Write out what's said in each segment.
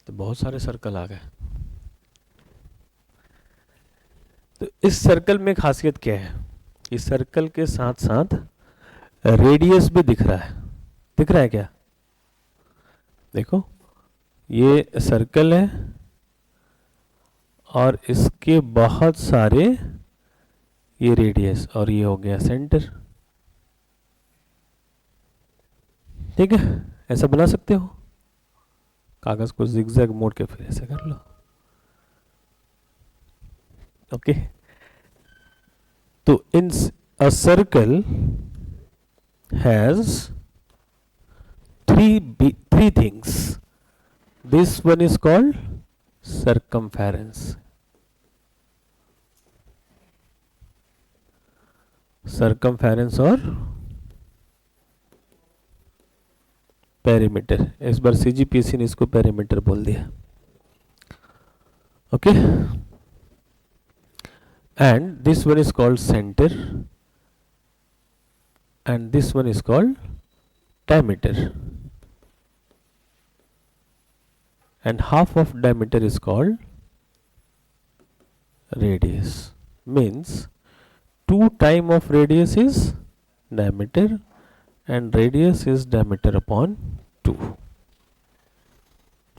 तो बहुत सारे सर्कल आ गए। तो इस सर्कल में खासियत क्या है, इस सर्कल के साथ साथ रेडियस भी दिख रहा है। दिख रहा है क्या? देखो, ये सर्कल है और इसके बहुत सारे ये रेडियस, और ये हो गया सेंटर। ठीक है, ऐसा बना सकते हो, कागज को जिगजैग मोड़ के फिर ऐसे कर लो। ओके, तो in a circle has three things. This one is called circumference. Circumference और पेरीमीटर, इस बार सीजीपीएससी ने इसको पेरीमीटर बोल दिया। Okay, and this one is called centre and this one is called diameter, and half of diameter is called radius. Means 2 time of radius is diameter and radius is diameter upon 2.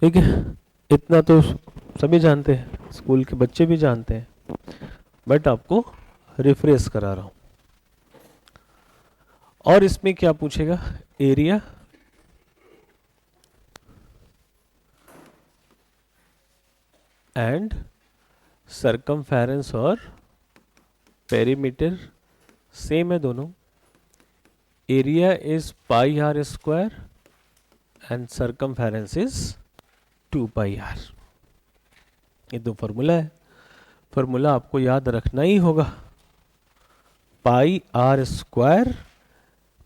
ठीक है, इतना तो सभी जानते हैं, school के बच्चे भी जानते हैं, बट आपको रिफ्रेश करा रहा हूं। और इसमें क्या पूछेगा, एरिया, एंड सरकमफेरेंस और पेरीमीटर सेम है दोनों। Area is pi r square and circumference is 2 pi r. ये दो फॉर्मूला है, फॉर्मूला आपको याद रखना ही होगा। Pi r square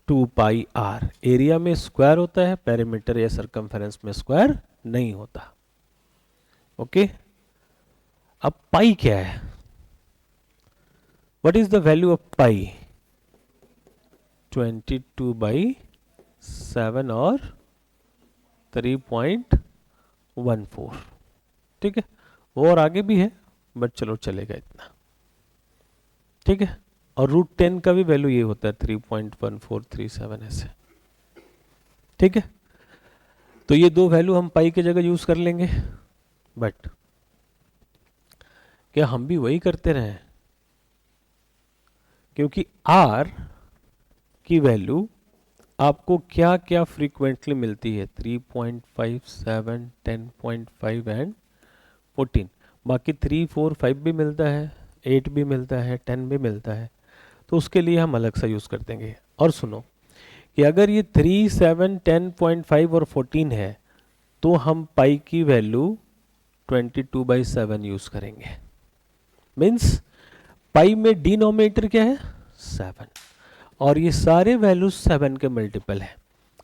2 pi r, area में स्क्वायर होता है, पेरीमीटर या सरकमफेरेंस में स्क्वायर नहीं होता। ओके, अब पाई क्या है, what is the value of pi? 22/7 और 3.14। ठीक है, वो और आगे भी है बट चलो चलेगा इतना। ठीक है, और √10 का भी वैल्यू ये होता है 3.1437 ऐसे। ठीक है, तो ये दो वैल्यू हम पाई की जगह यूज कर लेंगे, बट क्या हम भी वही करते रहे? क्योंकि r की वैल्यू आपको क्या क्या फ्रीक्वेंटली मिलती है, 3.57, 10.5 एंड 14। बाकी 3, 4, 5 भी मिलता है, 8 भी मिलता है, 10 भी मिलता है, तो उसके लिए हम अलग सा यूज़ कर देंगे। और सुनो कि अगर ये 3, 7, 10.5 और 14 है तो हम पाई की वैल्यू 22/7 यूज़ करेंगे। मीन्स पाई में डिनोमिनेटर क्या है, 7, और ये सारे वैल्यूज 7 के मल्टीपल है।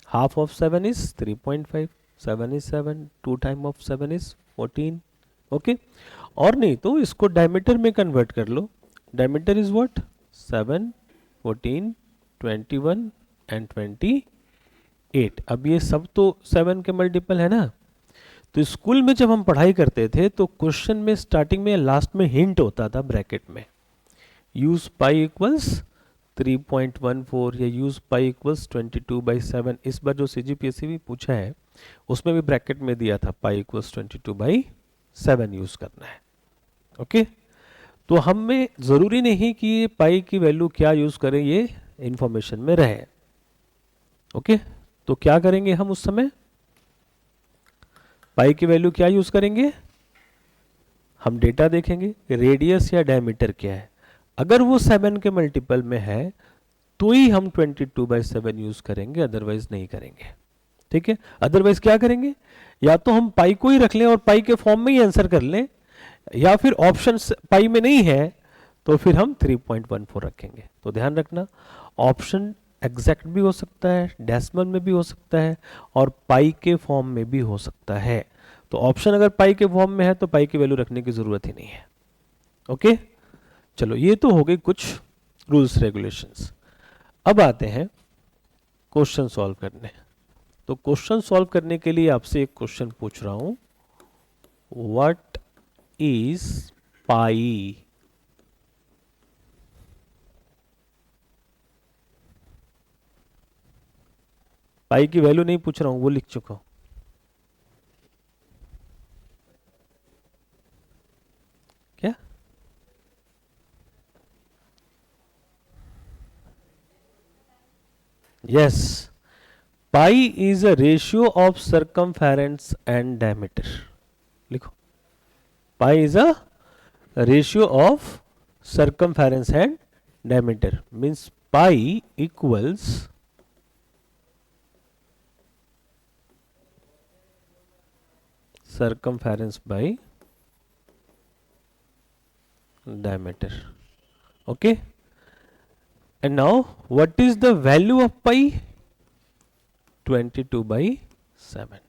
Half of 7 is 3.5, 7 is 7, 2 time of 7 is 14। Okay, और नहीं तो इसको डायमीटर में कन्वर्ट कर लो। Diameter is what, 7, 14, 21 and 28। अब ये सब तो 7 के मल्टीपल है ना। तो स्कूल में जब हम पढ़ाई करते थे तो क्वेश्चन में स्टार्टिंग में लास्ट में हिंट होता था ब्रैकेट में, यूज पाई इक्वल्स 3.14 या यूज पाई इक्वल्स 22/7। इस बार जो सीजीपीएससी भी पूछा है उसमें भी ब्रैकेट में दिया था पाई इक्वल्स 22/7 यूज करना है। ओके, तो हमें जरूरी नहीं कि ये पाई की वैल्यू क्या यूज करें, ये इंफॉर्मेशन में रहे। ओके, तो क्या करेंगे हम उस समय, पाई की वैल्यू क्या यूज करेंगे, हम डेटा देखेंगे रेडियस या डायमीटर क्या है। अगर वो 7 के मल्टीपल में है तो ही हम 22/7 यूज करेंगे, अदरवाइज नहीं करेंगे। ठीक है, अदरवाइज क्या करेंगे, या तो हम पाई को ही रख लें और पाई के फॉर्म में ही आंसर कर लें, या फिर ऑप्शन पाई में नहीं है तो फिर हम 3.14 रखेंगे। तो ध्यान रखना, ऑप्शन एग्जैक्ट भी हो सकता है, डेसिमल में भी हो सकता है, और पाई के फॉर्म में भी हो सकता है। तो ऑप्शन अगर पाई के फॉर्म में है तो पाई की वैल्यू रखने की जरूरत ही नहीं है। ओके, चलो ये तो हो गई कुछ रूल्स रेगुलेशंस। अब आते हैं क्वेश्चन सॉल्व करने। तो क्वेश्चन सॉल्व करने के लिए आपसे एक क्वेश्चन पूछ रहा हूं, व्हाट इज पाई? पाई की वैल्यू नहीं पूछ रहा हूं, वो लिख चुका हूं। क्या? Yes, pi is a ratio of circumference and diameter. लिखो, pi is a ratio of circumference and diameter, means pi equals circumference by diameter. Okay, and now what is the value of pi? 22 by 7.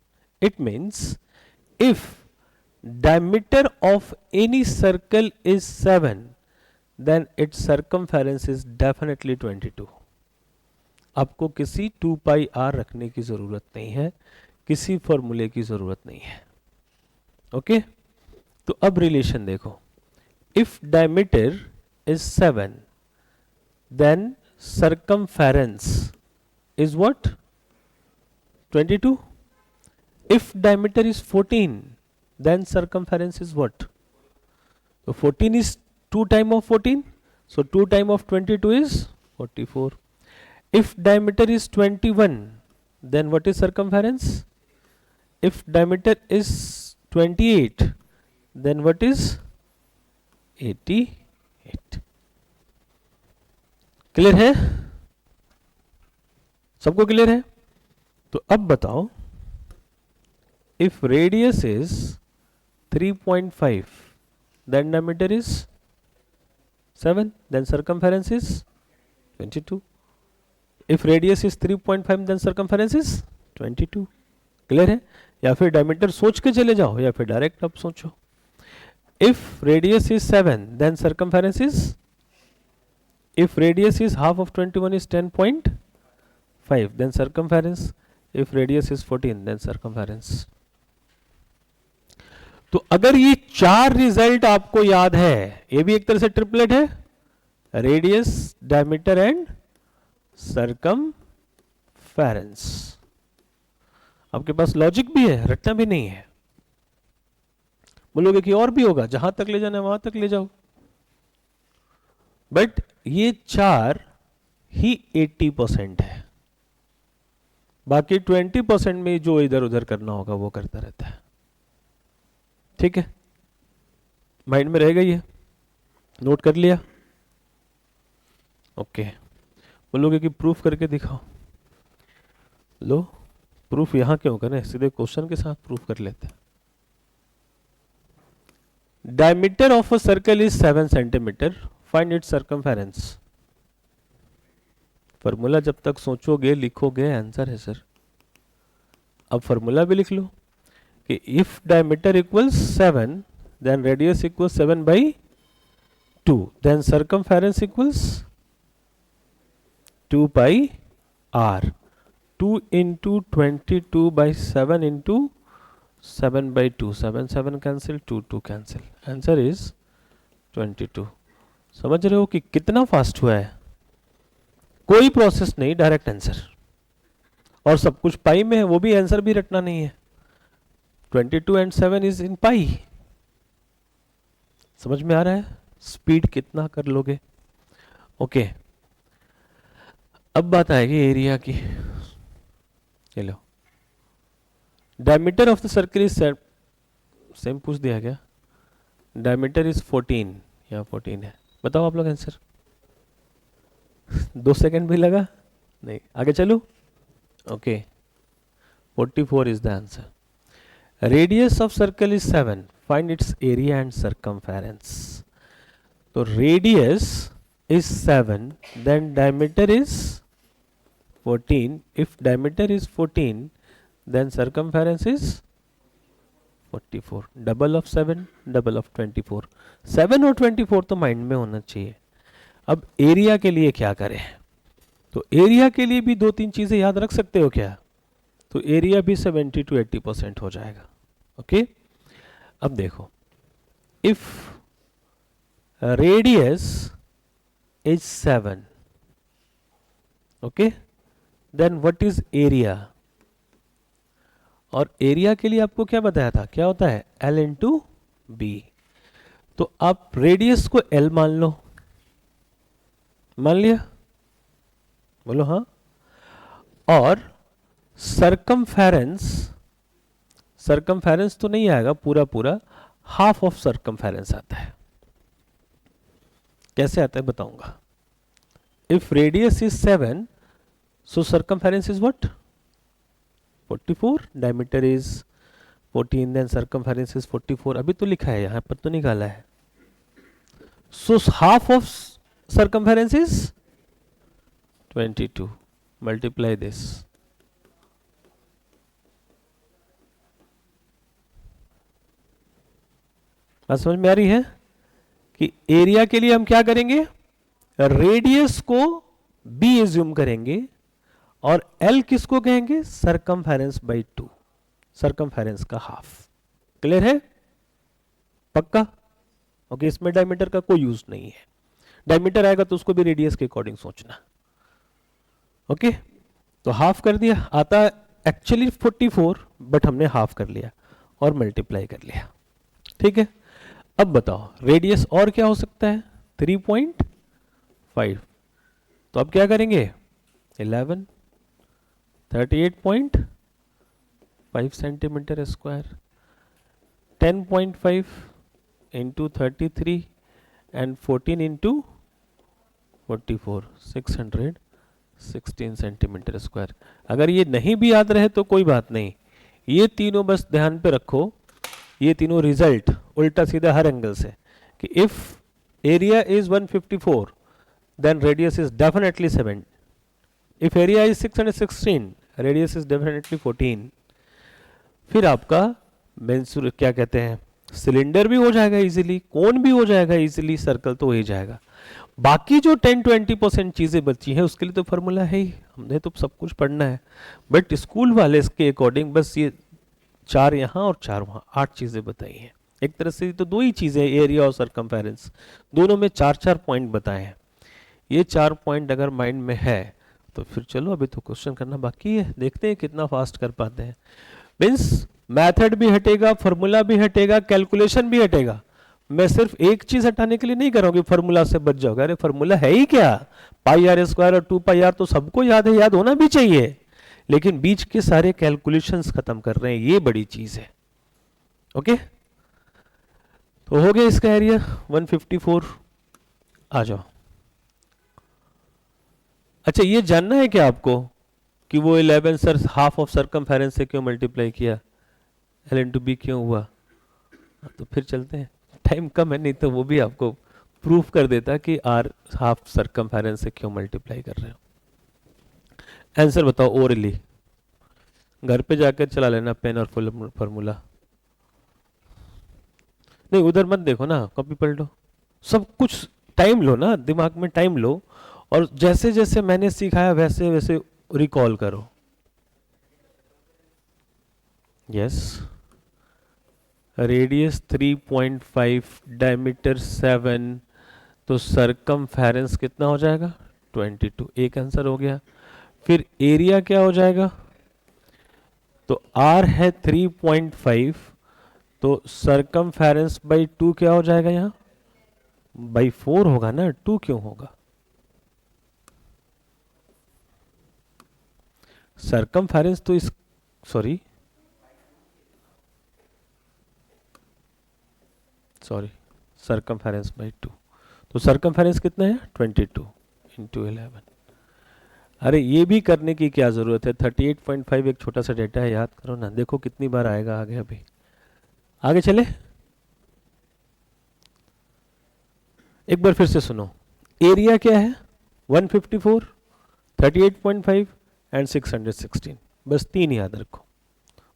It means if diameter of any circle is 7, then its circumference is definitely 22. आपको किसी 2 pi are रखने की जरूरत नहीं है, किसी फॉर्मूले की जरूरत नहीं है। ओके, तो अब रिलेशन देखो, if diameter is 7 then circumference is what? 22. If diameter is 14, then circumference is what? So 14 is 2 times of 14, so 2 times of 22 is 44. If diameter is 21, then what is circumference? If diameter is 28, then what is 88. Clear है? सबको clear है? तो अब बताओ, if radius is 3.5, then diameter is 7, then circumference is 22. If radius is 3.5, then circumference is 22. Clear है? या फिर diameter सोच के चले जाओ, या फिर डायरेक्ट अब सोचो। If radius is 7, then circumference is, if radius is half of 21 is 10.5, then circumference, if radius is 14, then circumference. तो अगर ये 4 रिजल्ट आपको याद है, ये भी एक तरह से ट्रिपलेट है, रेडियस, डायमीटर एंड सर्कमफेरेंस। आपके पास लॉजिक भी है, रटना भी नहीं है। बोलोगे कि और भी होगा, जहां तक ले जाना है वहां तक ले जाओ, बट ये 4 ही 80% है, बाकी 20% में जो इधर उधर करना होगा वो करता रहता है। ठीक है, माइंड में रहेगा ये, नोट कर लिया? ओके, बोलोगे कि प्रूफ करके दिखाओ। लो, प्रूफ यहां क्यों करें, सीधे क्वेश्चन के साथ प्रूफ कर लेते हैं। Diameter of a circle is 7 centimetre, find its circumference. Formula जब तक सोचोगे लिखोगे आंसर है सर। अब फॉर्मूला भी लिख लो कि if diameter equals 7, then radius equals 7 by 2, then circumference equals 2 pi r, 2 into 22 by 7 into 7 by 2, 7 7 cancel, 2 2 cancel, answer is 22। समझ रहे हो कि कितना फास्ट हुआ है? कोई प्रोसेस नहीं, डायरेक्ट आंसर, और सब कुछ पाई में है, वो भी आंसर भी रटना नहीं है। 22 and 7 इज इन पाई। समझ में आ रहा है स्पीड कितना कर लोगे? ओके, अब बात आएगी एरिया की। ये लो, diameter of the circle is same पूछ दिया गया, डायमीटर इज 14, यहाँ 14 है, बताओ आप लोग आंसर। 2 सेकंड भी लगा नहीं, आगे चलो। Okay, 44 is the answer. Radius of circle is 7, find its area and circumference. तो radius is 7, then diameter is 14. If diameter is 14, then circumference is 44. Double of 7, double of 24. 7 और 24 तो माइंड में होना चाहिए। अब एरिया के लिए क्या करें? तो एरिया के लिए भी 2-3 चीजें याद रख सकते हो क्या? तो एरिया भी 70 to 80% हो जाएगा। ओके, अब देखो, if radius is 7, okay, then what is area? और एरिया के लिए आपको क्या बताया था, क्या होता है, L इंटू बी। तो आप रेडियस को L मान लो, मान लिया, बोलो हाँ। और सरकमफेरेंस, सरकमफेरेंस तो नहीं आएगा पूरा पूरा, हाफ ऑफ सरकमफेरेंस आता है। कैसे आता है बताऊंगा। If radius is 7, so circumference is what, 44, diameter is 14, then circumference is 44। अभी तो लिखा है यहां पर, तो निकाला है। So half of circumference is 22, multiply this, बात समझ में आ रही है कि एरिया के लिए हम क्या करेंगे, रेडियस को b एज्यूम करेंगे और L किसको कहेंगे, सरकमफेरेंस बाई 2, सरकमफेरेंस का हाफ। क्लियर है, पक्का? ओके, इसमें डायमीटर का कोई यूज नहीं है, डायमीटर आएगा तो उसको भी रेडियस के अकॉर्डिंग सोचना। ओके, तो हाफ कर दिया, आता एक्चुअली 44, बट हमने हाफ कर लिया और मल्टीप्लाई कर लिया। ठीक है, अब बताओ रेडियस और क्या हो सकता है, 3.5। तो अब क्या करेंगे, 11, 38.5 centimetre square, 10.5 into 33 and 14 into 44, 616 centimetre square. अगर ये नहीं भी याद रहे तो कोई बात नहीं, ये तीनों बस ध्यान पे रखो, ये तीनों रिजल्ट उल्टा सीधा हर एंगल से, कि if area is 154 then radius is definitely 7, if area is 616 radius is definitely 14। फिर आपका मेंसुर क्या कहते हैं, सिलेंडर भी हो जाएगा इजीली, कोन भी हो जाएगा इजीली, सर्कल तो हो ही जाएगा। बाकी जो 10-20% चीजें बची हैं उसके लिए तो फॉर्मूला है ही, हमने तो सब कुछ पढ़ना है, बट स्कूल वाले इसके अकॉर्डिंग बस ये 4 यहाँ और 4 वहाँ, 8 चीजें बताई हैं। एक तरह से तो 2 ही चीजें, एरिया और सरकमफेरेंस, दोनों में 4-4 पॉइंट बताए हैं। ये 4 पॉइंट अगर माइंड में है तो फिर चलो, अभी तो क्वेश्चन करना बाकी है, देखते हैं कितना फास्ट कर पाते हैं। मीन्स मेथड भी हटेगा, फॉर्मूला भी हटेगा, कैलकुलेशन भी हटेगा। मैं सिर्फ एक चीज हटाने के लिए नहीं कर रहा हूँ कि फॉर्मूला से बच जाओगे, अरे फॉर्मूला है ही क्या, पाई आर स्क्वायर और 2 पाई आर तो सबको याद है, याद होना भी चाहिए, लेकिन बीच के सारे कैलकुलेशंस खत्म कर रहे हैं, ये बड़ी चीज है। ओके, तो हो गया इसका एरिया 154। आ जाओ, अच्छा ये जानना है क्या आपको कि वो 11 सर हाफ ऑफ सरकमफेरेंस से क्यों मल्टीप्लाई किया, L इंटू बी क्यों हुआ? तो फिर चलते हैं, टाइम कम है, नहीं तो वो भी आपको प्रूफ कर देता कि आर हाफ सरकमफेरेंस से क्यों मल्टीप्लाई कर रहे हो। आंसर बताओ ओरली, घर पे जाकर चला लेना पेन और फुल फॉर्मूला, नहीं उधर मत देखो ना, कॉपी पलटो, सब कुछ टाइम लो ना, दिमाग में टाइम लो, और जैसे जैसे मैंने सिखाया वैसे वैसे रिकॉल करो। यस, रेडियस 3.5, डायमीटर 7, तो सरकमफेरेंस कितना हो जाएगा 22, एक आंसर हो गया। फिर एरिया क्या हो जाएगा, तो R है 3.5, तो सरकमफेरेंस बाई 2 क्या हो जाएगा, यहाँ बाई 4 होगा ना, 2 क्यों होगा, सरकमफेरेंस तो इस, सॉरी सरकमफेरेंस बाई 2, तो सरकमफेरेंस कितना है 22 इंटू 11। अरे ये भी करने की क्या जरूरत है, 38.5 एक छोटा सा डेटा है, याद करो ना, देखो कितनी बार आएगा आगे। अभी आगे चले, एक बार फिर से सुनो, एरिया क्या है 154, 38.5 एंड 616, बस 3 याद रखो,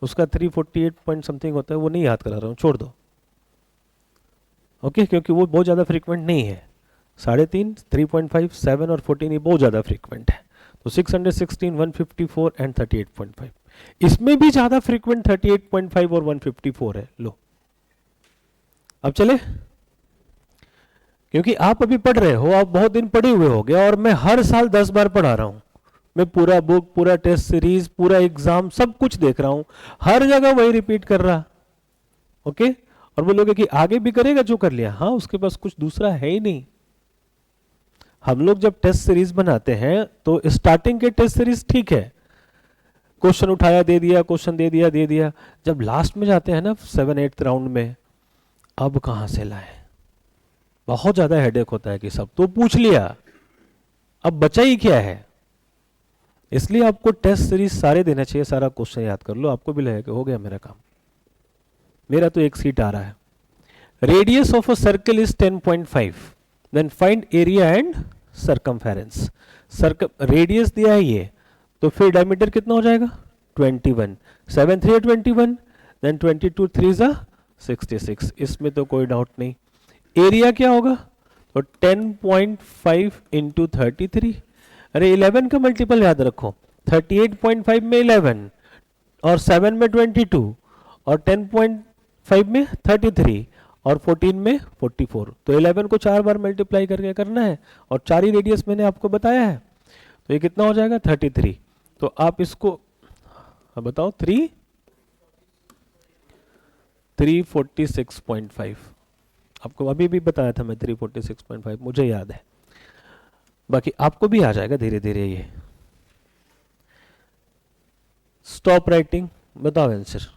उसका 348 पॉइंट समथिंग होता है, वो नहीं याद करा रहा हूँ, छोड़ दो। ओके, क्योंकि वो बहुत ज़्यादा फ्रीक्वेंट नहीं है, 3.5, 3.5, 7 और 14 ये बहुत ज़्यादा फ्रीक्वेंट है। तो 616, 154 एंड 38.5, इसमें भी ज़्यादा फ्रीक्वेंट 38.5 और 154 है। लो अब चले, क्योंकि आप अभी पढ़ रहे हो, आप बहुत दिन पढ़े हुए हो गए, और मैं हर साल 10 बार पढ़ा रहा हूं। मैं पूरा बुक, पूरा टेस्ट सीरीज, पूरा एग्जाम, सब कुछ देख रहा हूं, हर जगह वही रिपीट कर रहा। ओके, और बोलोगे कि आगे भी करेगा जो कर लिया, हाँ उसके पास कुछ दूसरा है ही नहीं। हम लोग जब टेस्ट सीरीज बनाते हैं तो स्टार्टिंग के टेस्ट सीरीज ठीक है, क्वेश्चन उठाया दे दिया, क्वेश्चन दे दिया। जब लास्ट में जाते हैं ना 7-8 राउंड में, अब कहां से लाए, बहुत ज्यादा हेडेक होता है कि सब तो पूछ लिया, अब बचा ही क्या है। इसलिए आपको टेस्ट सीरीज सारे देना चाहिए, सारा क्वेश्चन याद कर लो, आपको भी लगेगा हो गया मेरा काम। मेरा तो एक सीट आ रहा है। Radius of a circle is 10.5, then find area and circumference. Radius दिया है ये, तो फिर डायमीटर कितना हो जाएगा 21, 7 3 21, देन 22 3 66, इसमें तो कोई डाउट नहीं। एरिया क्या होगा, तो 10.5 इंटू 33, अरे 11 का मल्टीपल याद रखो, 38.5 में 11, और 7 में 22, और 10.5 में 33, और 14 में 44, तो 11 को 4 बार मल्टीप्लाई करके करना है, और 4 ही रेडियस मैंने आपको बताया है, तो ये कितना हो जाएगा 33। तो आप इसको बताओ 346.5, आपको अभी भी बताया था मैं 346.5, मुझे याद है, बाकी आपको भी आ जाएगा धीरे धीरे ये। स्टॉप राइटिंग, बताओ answer.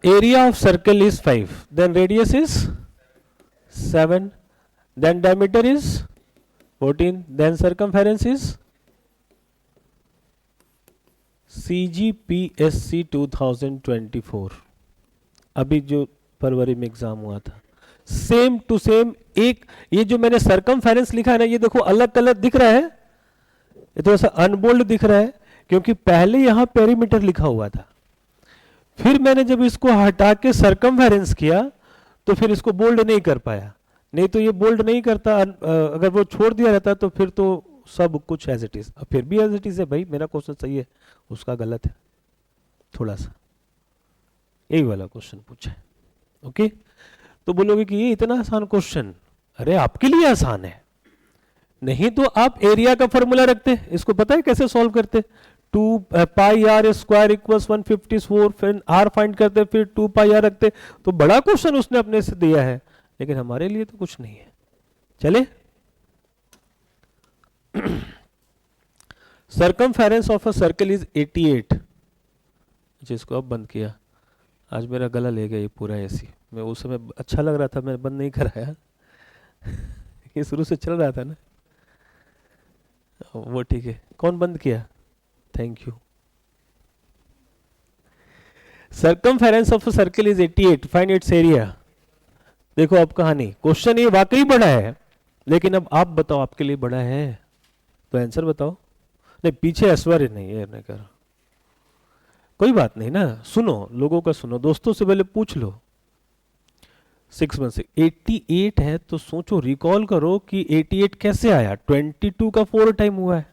Area of circle is 5, then radius is 7, then diameter is 14, then circumference is CGPSC 2024, अभी जो फरवरी में एग्जाम हुआ था, सेम टू सेम। एक ये जो मैंने सर्कमफेरेंस लिखा है ना, ये देखो अलग कलर दिख रहा है, ये थोड़ा सा अनबोल्ड दिख रहा है, क्योंकि पहले यहां पेरीमीटर लिखा हुआ था, फिर मैंने जब इसको हटा के सर्कमफेरेंस किया तो फिर इसको बोल्ड नहीं कर पाया, नहीं तो ये बोल्ड नहीं करता, अगर वो छोड़ दिया रहता तो फिर तो सब कुछ एज इट इज। फिर भी एज इट इज है भाई, मेरा क्वेश्चन सही है, उसका गलत है थोड़ा सा, यही वाला क्वेश्चन पूछा है। ओके, तो बोलोगे कि ये इतना आसान क्वेश्चन, अरे आपके लिए आसान है, नहीं तो आप एरिया का फॉर्मूला रखते, इसको पता है कैसे सॉल्व करते, 2 पाई आर स्क्वायर इक्वल्स 154, फिर आर फाइंड करते, फिर 2 पाई आर रखते, तो बड़ा क्वेश्चन उसने अपने से दिया है, लेकिन हमारे लिए तो कुछ नहीं है। चले, circumference of a circle is 88, जिसको अब बंद किया, आज मेरा गला ले गया ये पूरा ऐसी, मैं उस समय अच्छा लग रहा था, मैं बंद नहीं कराया ये शुरू से चल रहा था ना, वो ठीक है। कौन बंद किया, thank you. Circumference of a circle is 88, find its area. देखो अब कहानी, क्वेश्चन ये वाकई बड़ा है, लेकिन अब आप बताओ आपके लिए बड़ा है तो आंसर बताओ। नहीं पीछे ऐश्वर्य नहीं है, नहीं कर, कोई बात नहीं ना, सुनो लोगों का, सुनो दोस्तों से पहले पूछ लो। 6 में से 88 है तो सोचो, रिकॉल करो कि 88 कैसे आया, 22 का 4 टाइम हुआ है,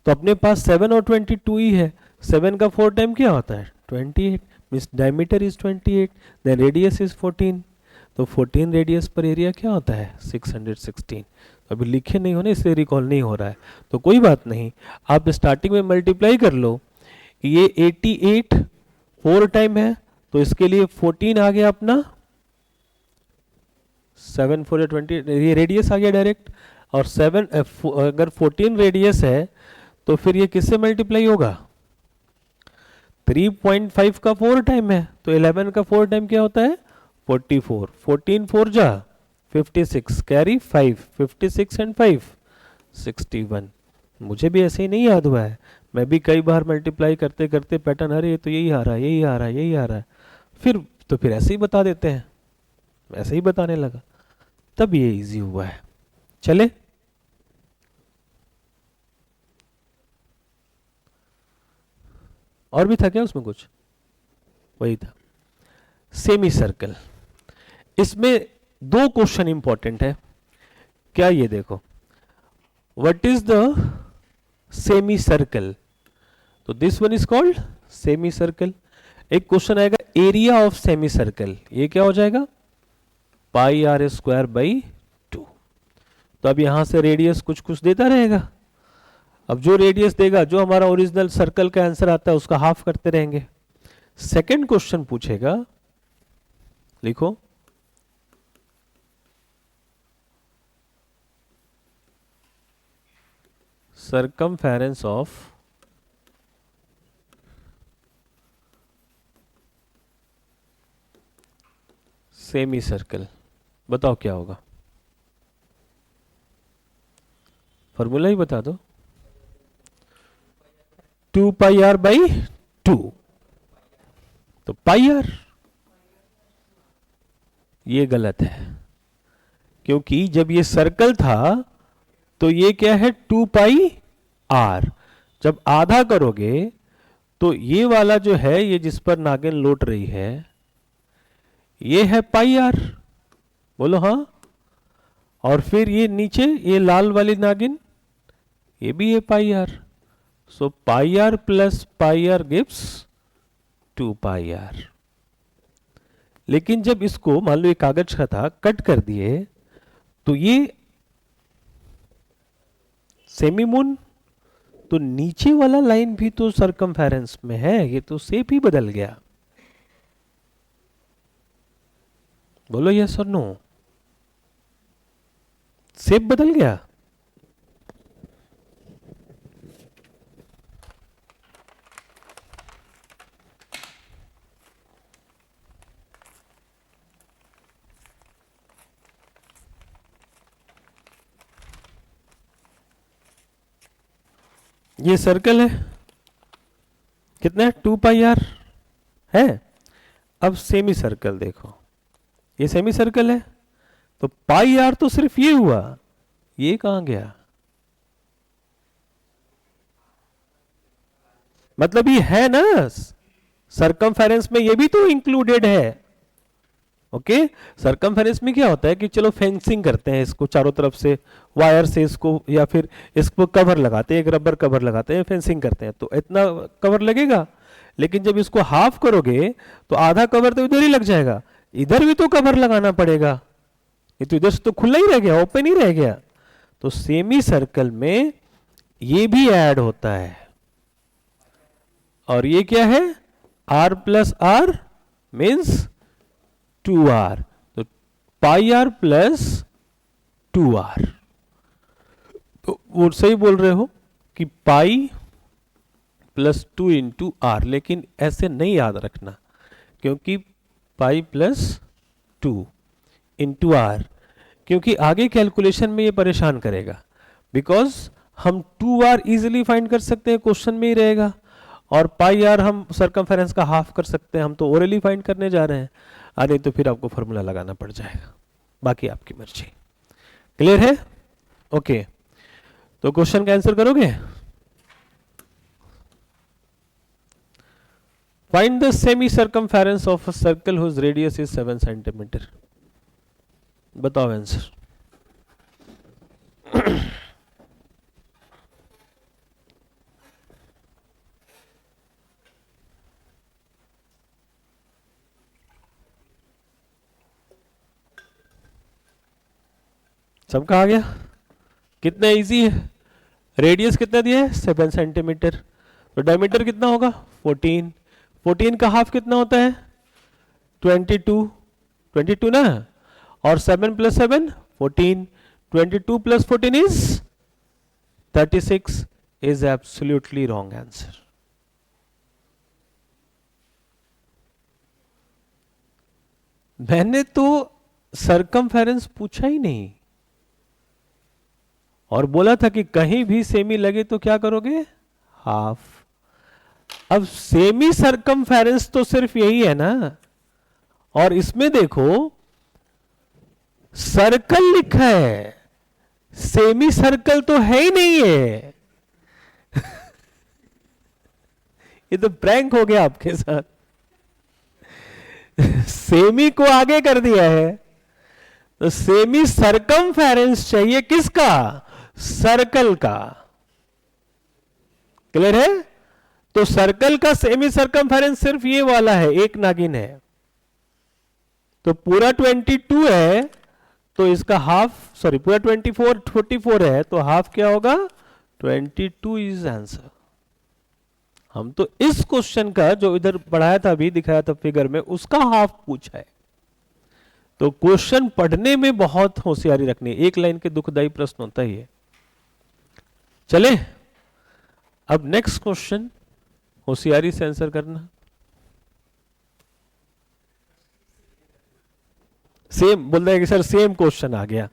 तो अपने पास 7 और 22 ही है, 7 का 4 टाइम क्या होता है 28, means diameter is 28, then radius is 14, तो 14 रेडियस पर एरिया क्या होता है 616। तो अभी लिखे नहीं हो ना, इसलिए रिकॉल नहीं हो रहा है, तो कोई बात नहीं, आप स्टार्टिंग में मल्टीप्लाई कर लो, ये 88 4 टाइम है, तो इसके लिए 14 आ गया अपना, 7 4 20, ये रेडियस आ गया डायरेक्ट, और 7 अगर 14 रेडियस है तो फिर ये किससे मल्टीप्लाई होगा, 3.5 का 4 टाइम है, तो 11 का 4 टाइम क्या होता है 44, 14 4 जा 56, कैरी 5, 56 एंड 5 61। मुझे भी ऐसे ही नहीं याद हुआ है, मैं भी कई बार मल्टीप्लाई करते करते पैटर्न, अरे तो यही आ रहा है, यही आ रहा है, यही आ रहा है, फिर ऐसे ही बता देते हैं, ऐसे ही बताने लगा, तब ये इजी हुआ है। चले, और भी था क्या उसमें कुछ, वही था सेमी सर्कल। इसमें 2 क्वेश्चन इंपॉर्टेंट है, क्या ये देखो, what is the semicircle, तो this one is called semicircle. एक क्वेश्चन आएगा एरिया ऑफ सेमी सर्कल, ये क्या हो जाएगा पाई आर स्क्वायर बाई 2। तो अब यहां से रेडियस कुछ कुछ देता रहेगा, अब जो रेडियस देगा, जो हमारा ओरिजिनल सर्कल का आंसर आता है उसका हाफ करते रहेंगे। सेकंड क्वेश्चन पूछेगा, लिखो circumference of सेमी सर्कल, बताओ क्या होगा, फॉर्मूला ही बता दो। 2 पाई आर बाई 2, तो पाई आर, ये गलत है, क्योंकि जब ये सर्कल था तो ये क्या है 2 पाई आर, जब आधा करोगे तो ये वाला जो है, ये जिस पर नागिन लौट रही है, ये है पाई आर, बोलो हाँ। और फिर ये नीचे ये लाल वाली नागिन, ये भी है pi r. So pi r plus pi r gives 2 pi r. लेकिन जब इसको मान लो ये कागज का था, कट कर दिए, तो ये सेमी मून, तो नीचे वाला लाइन भी तो सरकमफेरेंस में है, ये तो शेप ही बदल गया, बोलो यस और नो, शेप बदल गया। ये सर्कल है, कितना है 2 पाई आर है। अब सेमी सर्कल देखो, ये सेमी सर्कल है, तो पाई आर तो सिर्फ ये हुआ, ये कहां गया, मतलब ये है ना सरकमफेरेंस में, ये भी तो इंक्लूडेड है। ओके, सरकमफेरेंस में क्या होता है कि चलो फेंसिंग करते हैं इसको चारों तरफ से वायर से इसको, या फिर इसको कवर लगाते हैं, एक रबर कवर लगाते हैं, फेंसिंग करते हैं, तो इतना कवर लगेगा। लेकिन जब इसको हाफ करोगे तो आधा कवर तो इधर ही लग जाएगा, इधर भी तो कवर लगाना पड़ेगा, ये तो इधर से तो खुला ही रह गया, ओपन ही रह गया। तो सेमी सर्कल में ये भी ऐड होता है, और ये क्या है r plus are means 2r, तो पाई आर प्लस 2r, तो वो सही बोल रहे हो कि पाई प्लस 2 इंटू आर, लेकिन ऐसे नहीं याद रखना, क्योंकि पाई प्लस 2 इंटू आर, क्योंकि आगे कैलकुलेशन में ये परेशान करेगा, बिकॉज हम 2r इजीली फाइंड कर सकते हैं, क्वेश्चन में ही रहेगा, और पाई आर हम सरकमफेरेंस का हाफ कर सकते हैं, हम तो ओरली फाइंड करने जा रहे हैं, अरे तो फिर आपको फॉर्मूला लगाना पड़ जाएगा, बाकी आपकी मर्जी। क्लियर है? ओके, तो क्वेश्चन का आंसर करोगे, find the semi circumference of a circle whose radius is 7 centimetre, बताओ आंसर। सबका आ गया, कितना इजी है, रेडियस कितना दिया है 7 सेंटीमीटर, तो डायमीटर कितना होगा 14, 14 का हाफ कितना होता है 22, 22 ना, और 7 plus 7 14, 22 plus 14 is 36, is absolutely wrong answer. मैंने तो सरकमफेरेंस पूछा ही नहीं, और बोला था कि कहीं भी सेमी लगे तो क्या करोगे हाफ। अब सेमी सरकमफेरेंस तो सिर्फ यही है ना, और इसमें देखो सर्कल लिखा है, सेमी सर्कल तो है ही नहीं है। ये तो प्रैंक हो गया आपके साथ। सेमी को आगे कर दिया है, तो सेमी सरकमफेरेंस चाहिए किसका, सर्कल का। क्लियर है? तो सर्कल का सेमी सर्कमफेरेंस सिर्फ ये वाला है, एक नागिन है। तो पूरा 22 है, तो इसका हाफ, सॉरी पूरा 44 है, तो हाफ क्या होगा? 22 इज आंसर। हम तो इस क्वेश्चन का जो इधर पढ़ाया था, अभी दिखाया था फिगर में, उसका हाफ पूछा है। तो क्वेश्चन पढ़ने में बहुत होशियारी रखनी है, एक लाइन के दुखदाई प्रश्न होता ही है। चले अब नेक्स्ट क्वेश्चन, होशियारी से आंसर करना। सेम बोल रहे हैं कि सर सेम क्वेश्चन आ गया।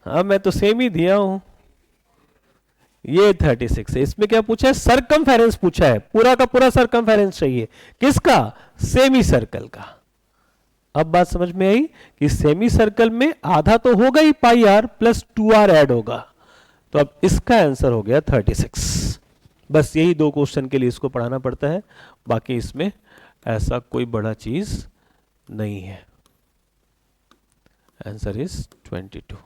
हाँ मैं तो सेम ही दिया हूं। ये 36 है, इसमें क्या पूछा है? सरकमफेरेंस पूछा है, पूरा का पूरा सरकमफेरेंस चाहिए। किसका? सेमी सर्कल का। अब बात समझ में आई कि सेमी सर्कल में आधा तो होगा ही, पाई आर प्लस 2r ऐड होगा। तो अब इसका आंसर हो गया 36। बस यही दो क्वेश्चन के लिए इसको पढ़ाना पड़ता है, बाकी इसमें ऐसा कोई बड़ा चीज नहीं है। Answer is 22।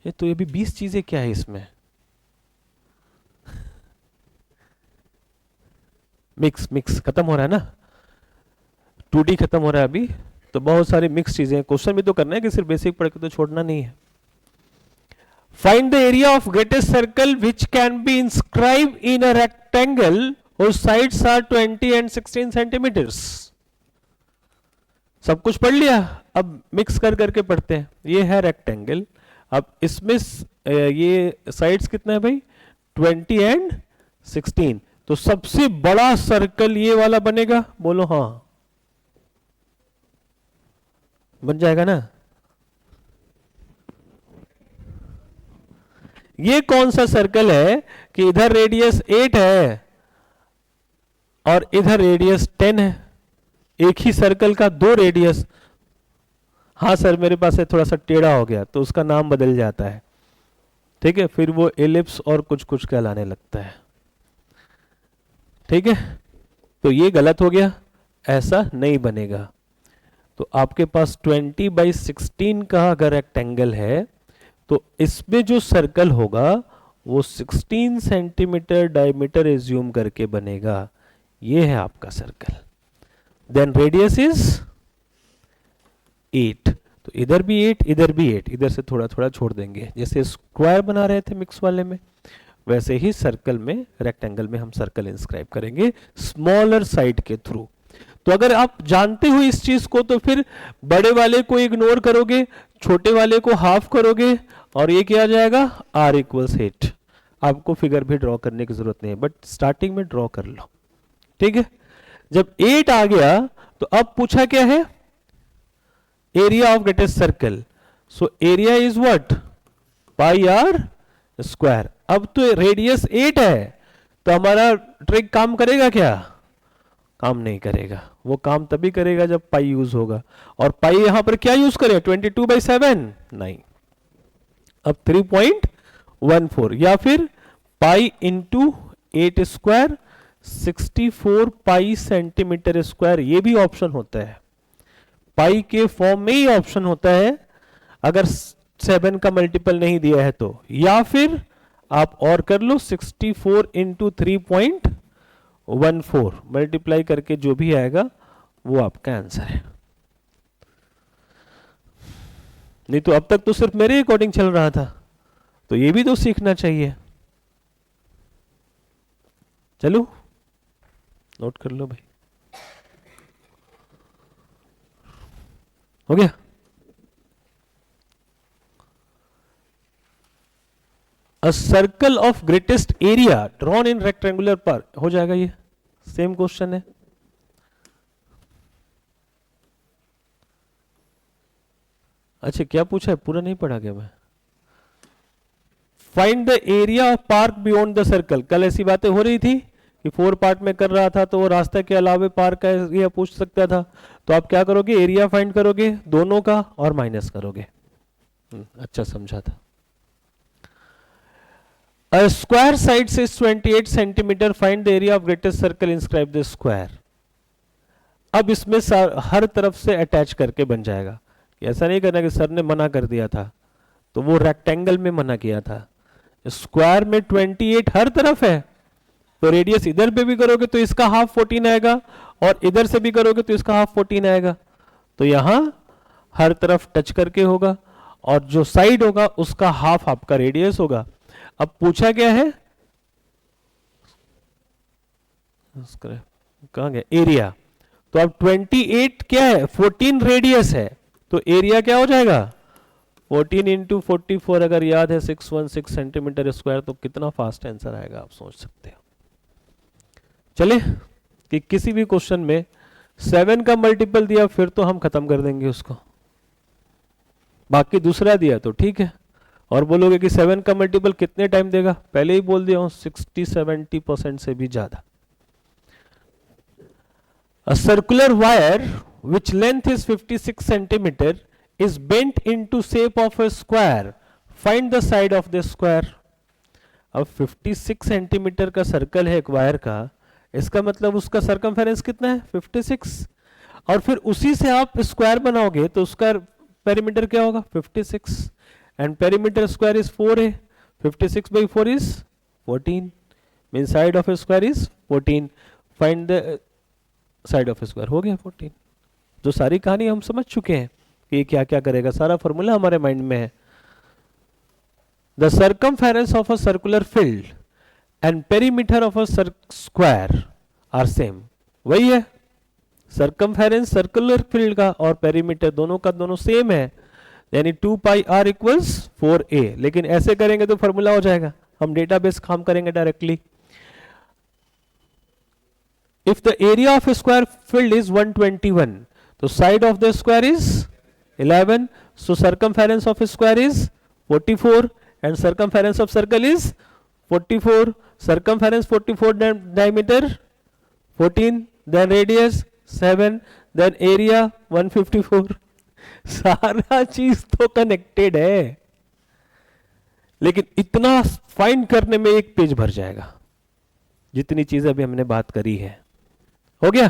ये तो ये भी 20 चीजें क्या है इसमें? मिक्स खत्म हो रहा है ना, 2D खत्म हो रहा है अभी, तो बहुत सारी मिक्स चीजें। क्वेश्चन भी तो करना है कि सिर्फ बेसिक पढ़ के तो छोड़ना नहीं है। Find the area of greatest circle which can be inscribe in a rectangle whose sides are 20 and 16 centimetres. सब कुछ पढ़ लिया, अब मिक्स कर करके पढ़ते हैं। ये है रेक्टेंगल, अब इसमें ये साइड्स कितना है भाई? 20 एंड 16। तो सबसे बड़ा सर्कल ये वाला बनेगा, बोलो हाँ, बन जाएगा ना? ये कौन सा सर्कल है कि इधर रेडियस 8 है और इधर रेडियस 10 है? एक ही सर्कल का दो रेडियस। हाँ सर मेरे पास है, थोड़ा सा टेढ़ा हो गया तो उसका नाम बदल जाता है, ठीक है, फिर वो एलिप्स और कुछ कुछ कहलाने लगता है, ठीक है। तो ये गलत हो गया, ऐसा नहीं बनेगा। तो आपके पास 20/16 का अगर रेक्टेंगल है तो इसमें जो सर्कल होगा वो 16 सेंटीमीटर डायमीटर एज्यूम करके बनेगा। ये है आपका सर्कल। देन रेडियस इज 8, तो इधर भी 8, इधर भी 8, इधर से थोड़ा थोड़ा छोड़ देंगे। जैसे स्क्वायर बना रहे थे मिक्स वाले में, वैसे ही सर्कल में, रेक्टेंगल में हम सर्कल इंस्क्राइब करेंगे स्मॉलर साइड के थ्रू। तो अगर आप जानते हो इस चीज को तो फिर बड़े वाले को इग्नोर करोगे, छोटे वाले को हाफ करोगे, और ये क्या आ जाएगा? r = 8। आपको फिगर भी ड्रॉ करने की जरूरत नहीं है, बट स्टार्टिंग में ड्रॉ कर लो, ठीक है। जब 8 आ गया तो अब पूछा क्या है? Area of greatest circle. So area is what? πr²। अब तो रेडियस 8 है, तो हमारा ट्रिक काम करेगा क्या? काम नहीं करेगा। वो काम तभी करेगा जब पाई यूज होगा, और पाई यहां पर क्या यूज करें? 22/7 नहीं, अब 3.14, या फिर पाई इंटू 8², 64 पाई सेंटीमीटर स्क्वायर। ये भी ऑप्शन होता है, पाई के फॉर्म में ही ऑप्शन होता है अगर 7 का मल्टीपल नहीं दिया है तो, या फिर आप और कर लो 64 इंटू 3.14 मल्टीप्लाई करके जो भी आएगा वो आपका आंसर है। नहीं तो अब तक तो सिर्फ मेरे अकॉर्डिंग चल रहा था, तो ये भी तो सीखना चाहिए। चलो नोट कर लो भाई, हो गया। A circle of greatest area drawn in rectangular park, हो जाएगा। ये सेम क्वेश्चन है। अच्छा क्या पूछा है? पूरा नहीं पढ़ा क्या मैं? Find the area of park beyond the circle. कल ऐसी बातें हो रही थी कि 4 पार्ट में कर रहा था, तो वो रास्ते के अलावा पार्क का एरिया पूछ सकता था। तो आप क्या करोगे? एरिया फाइंड करोगे दोनों का और माइनस करोगे। अच्छा समझा था। A square side is 28 centimetre, find the area of greatest circle, inscribe the square. अब इसमें हर तरफ से अटैच करके बन जाएगा। ऐसा नहीं करना कि सर ने मना कर दिया था तो वो रेक्टेंगल में मना किया था, स्क्वायर में 28 हर तरफ है, तो रेडियस इधर पे भी करोगे तो इसका हाफ 14 आएगा, और इधर से भी करोगे तो इसका हाफ 14 आएगा। तो यहां हर तरफ टच करके होगा, और जो साइड होगा उसका हाफ आपका रेडियस होगा। अब पूछा क्या है, कहां गया एरिया, तो अब 28 क्या है, 14 रेडियस है, तो एरिया क्या हो जाएगा 14 इंटू 44, अगर याद है 616 सेंटीमीटर स्क्वायर, तो कितना फास्ट आंसर आएगा आप सोच सकते हो। चले कि किसी भी क्वेश्चन में 7 का मल्टीपल दिया फिर तो हम खत्म कर देंगे उसको, बाकी दूसरा दिया तो ठीक है। और बोलोगे कि 7 का मल्टीपल कितने टाइम देगा, पहले ही बोल दिया हूं 60-70% से भी ज्यादा। A circular wire which length is 56 centimeter is bent into shape of a square. Find the side of the square. अब 56 सेंटीमीटर का सर्कल है एक वायर का, इसका मतलब उसका सरकमफेरेंस कितना है 56, और फिर उसी से आप स्क्वायर बनाओगे तो उसका पेरीमीटर क्या होगा 56, एंड पेरीमीटर स्क्वायर इज 4 है, 56 by 4 is 14, mean side of square is 14, find the side of square, हो गया 14। जो सारी कहानी हम समझ चुके हैं कि क्या क्या करेगा, सारा फॉर्मूला हमारे माइंड में है। The circumference of a circular field and perimeter of a square are same, वही है सर्कमफेरेंस सर्कुलर फील्ड का और पेरीमीटर दोनों का दोनों सेम है, यानी 2 पाई r इक्वल्स 4a। लेकिन ऐसे करेंगे तो फॉर्मूला हो जाएगा, हम डेटाबेस काम करेंगे directly. If the area of a square field is 121, तो side of the square is 11, so circumference of a square is 44 and circumference of circle is 44, circumference 44, diameter 14, then radius 7, then area 154। सारा चीज तो connected है, लेकिन इतना find करने में एक पेज भर जाएगा, जितनी चीज अभी हमने बात करी है। हो गया,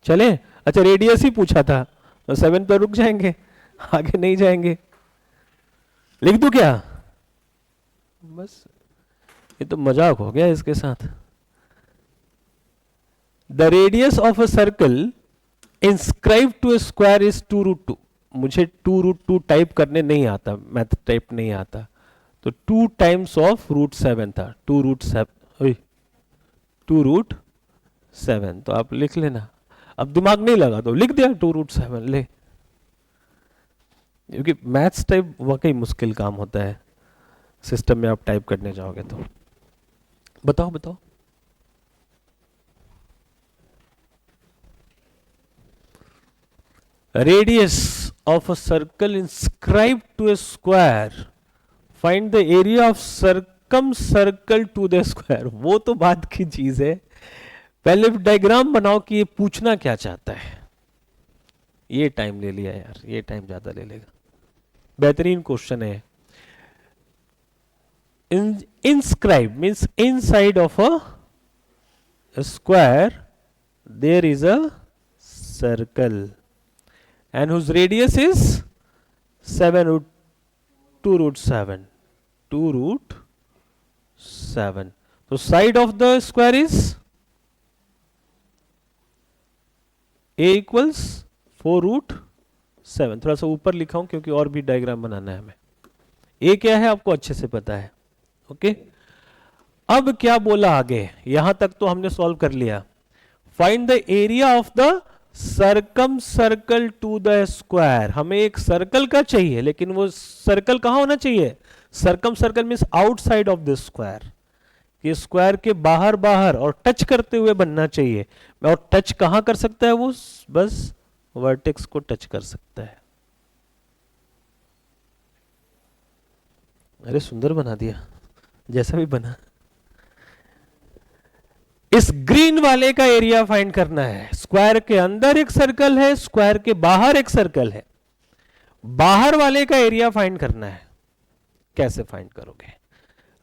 चले। अच्छा रेडियस ही पूछा था तो 7 पर रुक जाएंगे, आगे नहीं जाएंगे। लिख दूं क्या, बस ये तो मजाक हो गया इसके साथ। The radius of a circle inscribe to a square is 2√2। मुझे 2√2 टाइप करने नहीं आता, मैथ टाइप नहीं आता, तो 2 टाइम्स ऑफ √7 था, 2√7, तो आप लिख लेना। अब दिमाग नहीं लगा तो लिख दिया 2√7 ले, क्योंकि मैथ्स टाइप वाकई मुश्किल काम होता है, सिस्टम में आप टाइप करने जाओगे तो। बताओ radius of a circle inscribe to a square, find the area of circum circle to the square. वो तो बात की चीज है, पहले डायग्राम बनाओ कि ये पूछना क्या चाहता है। ये टाइम ले लिया यार, ये टाइम ज्यादा ले लेगा। बेहतरीन क्वेश्चन है। inscribe means inside of a square there is a circle and whose radius is 2√7, 2√7। तो side of the square is a equals 4√7। थोड़ा सा ऊपर लिखा हूं क्योंकि और भी डायग्राम बनाना है हमें। a क्या है आपको अच्छे से पता है, ओके। अब क्या बोला आगे, यहां तक तो हमने सॉल्व कर लिया। Find the area of the circum circle to the square. हमें एक सर्कल का चाहिए, लेकिन वो सर्कल कहां होना चाहिए, circum circle means outside of the square, ये स्क्वायर के बाहर बाहर और टच करते हुए बनना चाहिए। और टच कहां कर सकता है वो, बस वर्टेक्स को टच कर सकता है। अरे सुंदर बना दिया, जैसा भी बना। इस ग्रीन वाले का एरिया फाइंड करना है। स्क्वायर के अंदर एक सर्कल है, स्क्वायर के बाहर एक सर्कल है, बाहर वाले का एरिया फाइंड करना है। कैसे फाइंड करोगे,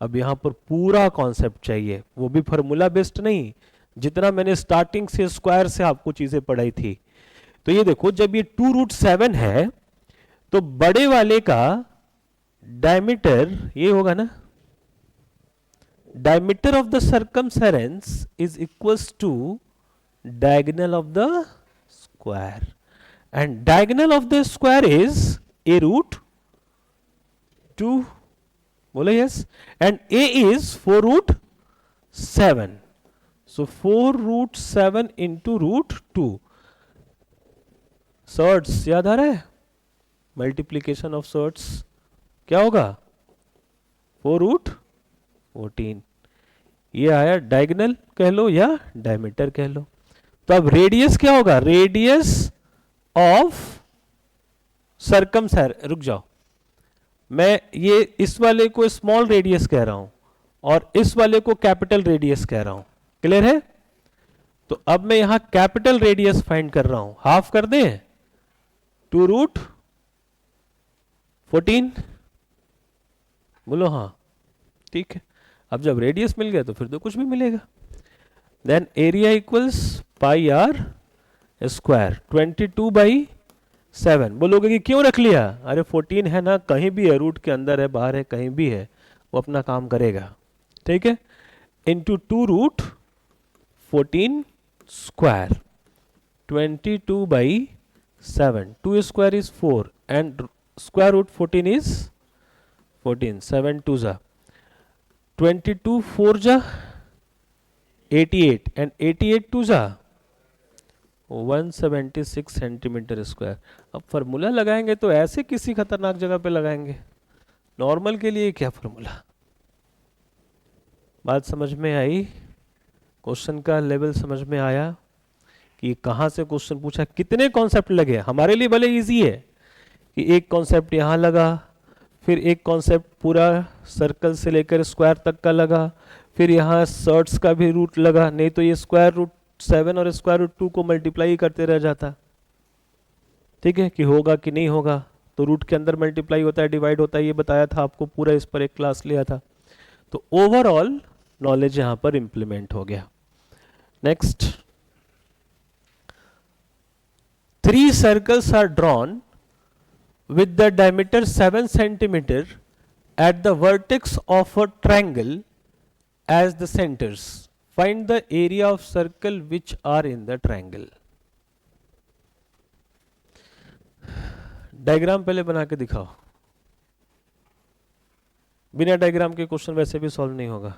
अब यहां पर पूरा कॉन्सेप्ट चाहिए, वो भी फॉर्मूला बेस्ड नहीं, जितना मैंने स्टार्टिंग से स्क्वायर से आपको चीजें पढ़ाई थी। तो ये देखो, जब ये 2√7 है तो बड़े वाले का डायमीटर ये होगा ना, diameter of the circumference is equals to diagonal of the square, and diagonal of the square is a root 2, बोलो yes, and a is 4 root 7, so 4 root 7 into root 2. Shirts याद आ रहा है, मल्टीप्लीकेशन ऑफ सर्ट्स क्या होगा 4 root 14, ये आया diagonal कह लो या डायमीटर कह लो। तो अब रेडियस क्या होगा, रेडियस ऑफ सर्कमफेरेंस, रुक जाओ, मैं ये इस वाले को स्मॉल रेडियस कह रहा हूं और इस वाले को कैपिटल रेडियस कह रहा हूं, क्लियर है। तो अब मैं यहां कैपिटल रेडियस फाइंड कर रहा हूं, हाफ कर दें 2 रूट 14, बोलो हाँ, ठीक है। अब जब रेडियस मिल गया तो फिर तो कुछ भी मिलेगा। Then area equals pi r square 22/7। बोलोगे कि क्यों रख लिया, अरे 14 है ना, कहीं भी है, रूट के अंदर है, बाहर है, कहीं भी है, वो अपना काम करेगा, ठीक है। Into 2 root 14 square 22/7, 2 square is 4 and square root 14 is 14, 7 2 जा 22, 4 जा 88 and 88 2 जा 176 सेंटीमीटर स्क्वायर। अब फार्मूला लगाएंगे तो ऐसे किसी खतरनाक जगह पे लगाएंगे, नॉर्मल के लिए क्या फार्मूला। बात समझ में आई, क्वेश्चन का लेवल समझ में आया कि कहां से क्वेश्चन पूछा, कितने कॉन्सेप्ट लगे। हमारे लिए भले इजी है कि एक कॉन्सेप्ट यहाँ लगा, फिर एक कॉन्सेप्ट पूरा सर्कल से लेकर स्क्वायर तक का लगा, फिर यहाँ सर्ट्स का भी रूट लगा, नहीं तो ये स्क्वायर रूट 7 और स्क्वायर रूट 2 को मल्टीप्लाई करते रह जाता, ठीक है, कि होगा कि नहीं होगा। तो रूट के अंदर मल्टीप्लाई होता है, डिवाइड होता है, ये बताया था आपको, पूरा इस पर एक क्लास लिया था। तो ओवरऑल नॉलेज यहाँ पर इंप्लीमेंट हो गया। Next, 3 circles are drawn with the diameter 7 centimeter at the vertex of a triangle as the centers. Find the area of circle which are in the triangle. Diagram पहले बना के दिखाओ, बिना diagram के क्वेश्चन वैसे भी सॉल्व नहीं होगा।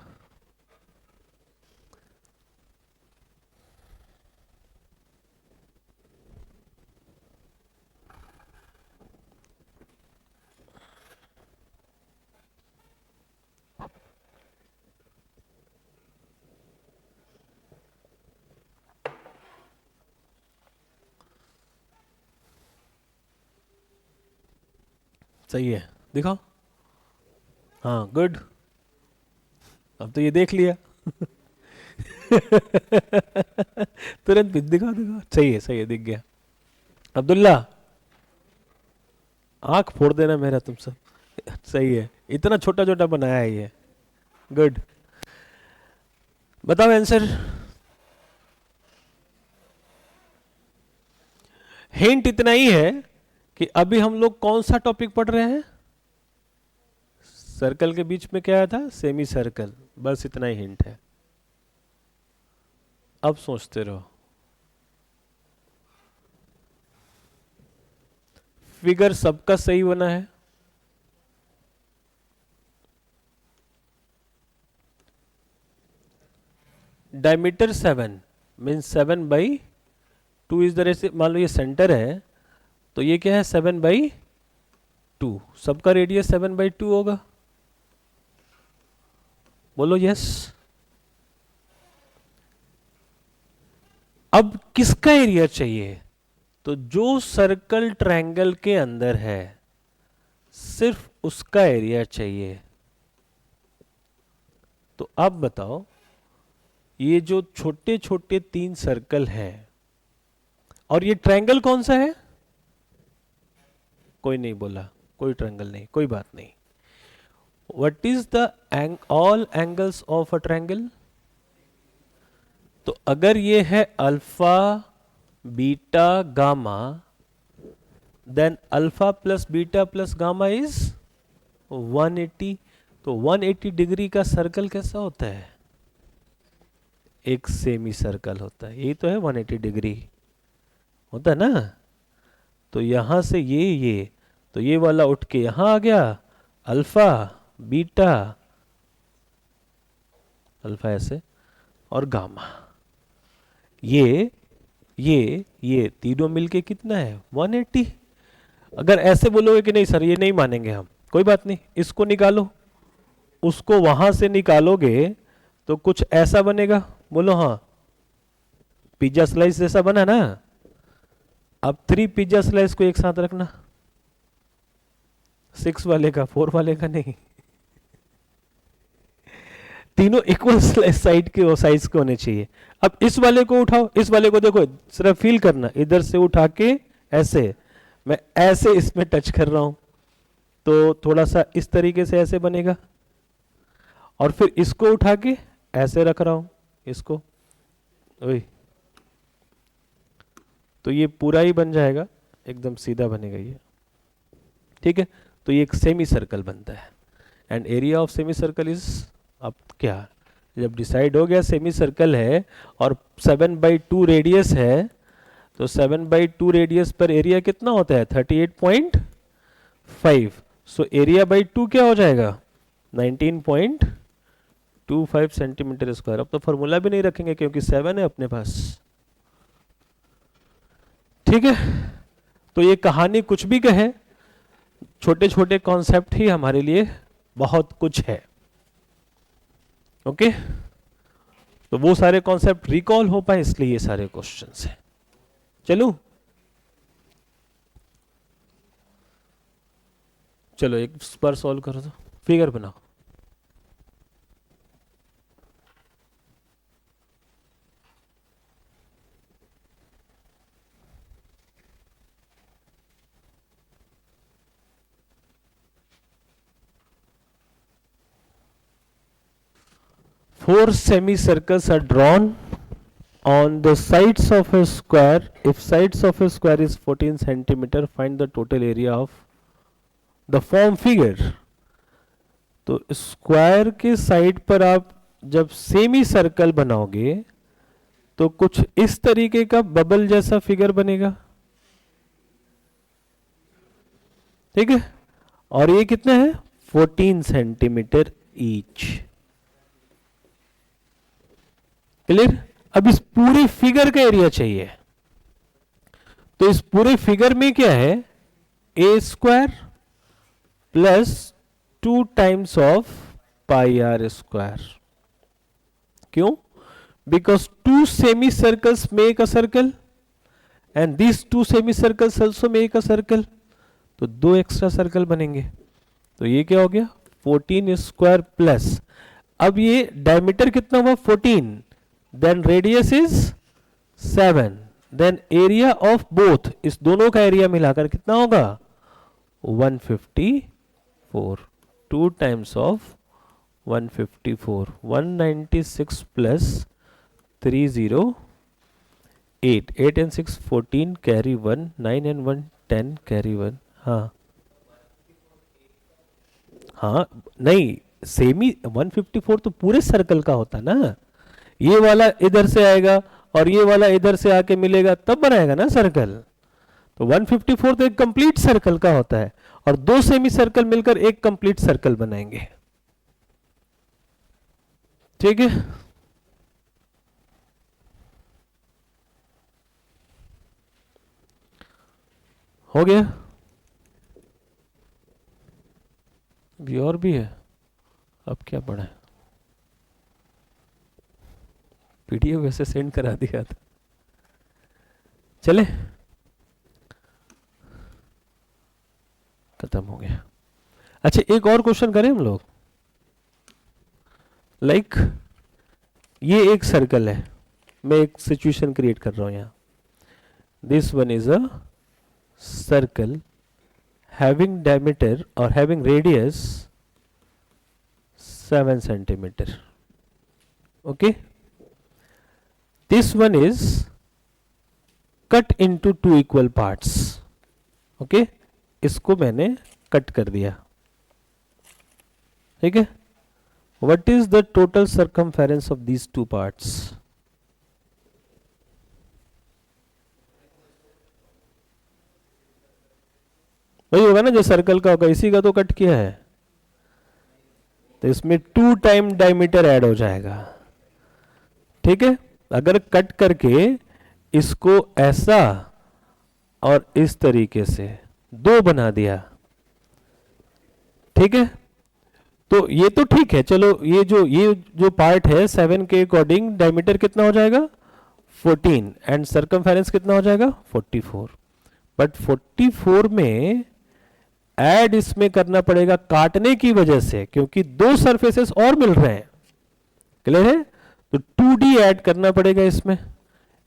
सही है, दिखाओ, हाँ गुड, अब तो ये देख लिया तुरंत भी दिखाओ दिखाओ, सही है, दिख गया। अब्दुल्ला आंख फोड़ देना मेरा तुम सब, सही है, इतना छोटा छोटा बनाया है ये, गुड। बताओ आंसर। हिंट इतना ही है कि अभी हम लोग कौन सा टॉपिक पढ़ रहे हैं, सर्कल के बीच में क्या आया था, सेमी सर्कल, बस इतना ही हिंट है। अब सोचते रहो, फिगर सबका सही बना है, डायमीटर 7 मीन्स 7/2 इस तरह से, मान लो ये सेंटर है तो ये क्या है 7/2, सबका रेडियस 7/2 होगा, बोलो यस। अब किसका एरिया चाहिए, तो जो सर्कल ट्रायंगल के अंदर है सिर्फ उसका एरिया चाहिए। तो अब बताओ, ये जो छोटे छोटे 3 सर्कल हैं और ये ट्रायंगल कौन सा है, कोई नहीं बोला, कोई ट्रायंगल नहीं, कोई बात नहीं। What is the all angles of a triangle, तो अगर ये है alpha beta gamma, then alpha plus beta plus gamma is 180, तो 180 डिग्री का सर्कल कैसा होता है? एक सेमी सर्कल होता है। यही तो है 180 डिग्री होता है ना। तो यहां से ये तो ये वाला उठ के यहां आ गया, अल्फा बीटा, अल्फा ऐसे, और गामा। ये तीनों मिलके कितना है? 180। अगर ऐसे बोलोगे कि नहीं सर ये नहीं मानेंगे हम, कोई बात नहीं, इसको निकालो, उसको वहां से निकालोगे तो कुछ ऐसा बनेगा। बोलो हाँ, पिज्जा स्लाइस जैसा बना ना। अब 3 पिज्जा स्लाइस को एक साथ रखना, 6 वाले का 4 वाले का नहीं, तीनों इक्वल साइड के साइज के होने चाहिए। अब इस वाले को उठाओ, इस वाले को देखो, सिर्फ फील करना, इधर से उठा के ऐसे, मैं ऐसे इसमें टच कर रहा हूं तो थोड़ा सा इस तरीके से ऐसे बनेगा, और फिर इसको उठा के ऐसे रख रहा हूं इसको, वही, तो ये पूरा ही बन जाएगा, एकदम सीधा बनेगा ये। ठीक है, तो ये एक सेमी सर्कल बनता है। And area of semi circle is, अब क्या, जब डिसाइड हो गया सेमी सर्कल है और 7/2 रेडियस है, तो 7/2 रेडियस पर एरिया कितना होता है? 38.5। सो एरिया बाई 2 क्या हो जाएगा? 19.25 सेंटीमीटर स्क्वायर। अब तो फॉर्मूला भी नहीं रखेंगे क्योंकि 7 है अपने पास। ठीक है, तो ये कहानी कुछ भी कहे, छोटे छोटे कॉन्सेप्ट ही हमारे लिए बहुत कुछ है। ओके, तो वो सारे कॉन्सेप्ट रिकॉल हो पाए इसलिए ये सारे क्वेश्चंस हैं। चलो चलो एक बार सॉल्व करो, तो फिगर बनाओ। Four semicircles are drawn on the sides of a square. If sides of a square is 14 centimeter, find the total area of the form figure. तो स्क्वायर के साइड पर आप जब सेमी सर्कल बनाओगे तो कुछ इस तरीके का बबल जैसा फिगर बनेगा। ठीक है, और ये कितना है? 14 सेंटीमीटर ईच। क्लियर? अब इस पूरे फिगर का एरिया चाहिए, तो इस पूरे फिगर में क्या है? A square plus 2 times of pi r square. क्यों? Because 2 semicircles make a circle and these 2 semicircles also make a circle, तो 2 एक्स्ट्रा सर्कल बनेंगे। तो ये क्या हो गया? 14 स्क्वायर प्लस, अब ये डायमीटर कितना हुआ? 14, then radius is 7, then area of both, इस दोनों का एरिया मिलाकर कितना होगा? 154। 2 times of 154, 196 plus 308, 8 and 6 14, carry 1, 9 and 1 10, carry 1। हाँ हाँ, नहीं, सेमी 154 तो पूरे सर्कल का होता ना, ये वाला इधर से आएगा और ये वाला इधर से आके मिलेगा तब बनाएगा ना सर्कल। तो 154 तो एक कंप्लीट सर्कल का होता है, और 2 सेमी सर्कल मिलकर एक कंप्लीट सर्कल बनाएंगे। ठीक है, हो गया? अभी और भी है, अब क्या पढ़ा है? पीडीएफ वैसे सेंड करा दिया था। चले, खत्म हो गया। अच्छा, एक और क्वेश्चन करें हम लोग। लाइक ये एक सर्कल है, मैं एक सिचुएशन क्रिएट कर रहा हूं यहां। This one is a circle having diameter or having radius 7 centimeter. Okay, this one is cut into 2 equal parts. Okay, इसको मैंने कट कर दिया। ठीक है, what is the total circumference of these two parts? वही होगा ना जो सर्कल का होगा, इसी का तो कट किया है, तो इसमें 2 टाइम डायमीटर ऐड हो जाएगा। ठीक है, अगर कट करके इसको ऐसा और इस तरीके से 2 बना दिया, ठीक है, तो ये तो ठीक है, चलो ये जो पार्ट है 7 के अकॉर्डिंग डायमीटर कितना हो जाएगा 14 एंड सर्कमफेरेंस कितना हो जाएगा 44। बट 44 में ऐड इसमें करना पड़ेगा काटने की वजह से, क्योंकि 2 सरफेसेस और मिल रहे हैं। क्लियर है? तो 2D ऐड करना पड़ेगा इसमें,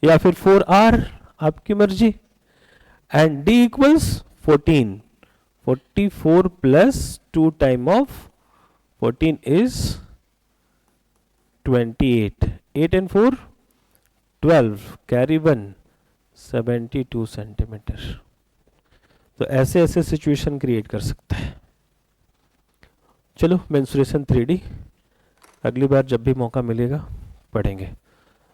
या फिर 4R, आपकी मर्जी। And D equals 14, 44 plus 2 time of 14 is 28, 8 and 4 12, carry 1 72 centimetre. तो ऐसे ऐसे सिचुएशन क्रिएट कर सकता है। चलो मेंस्ट्रुएशन 3D अगली बार जब भी मौका मिलेगा पढ़ेंगे।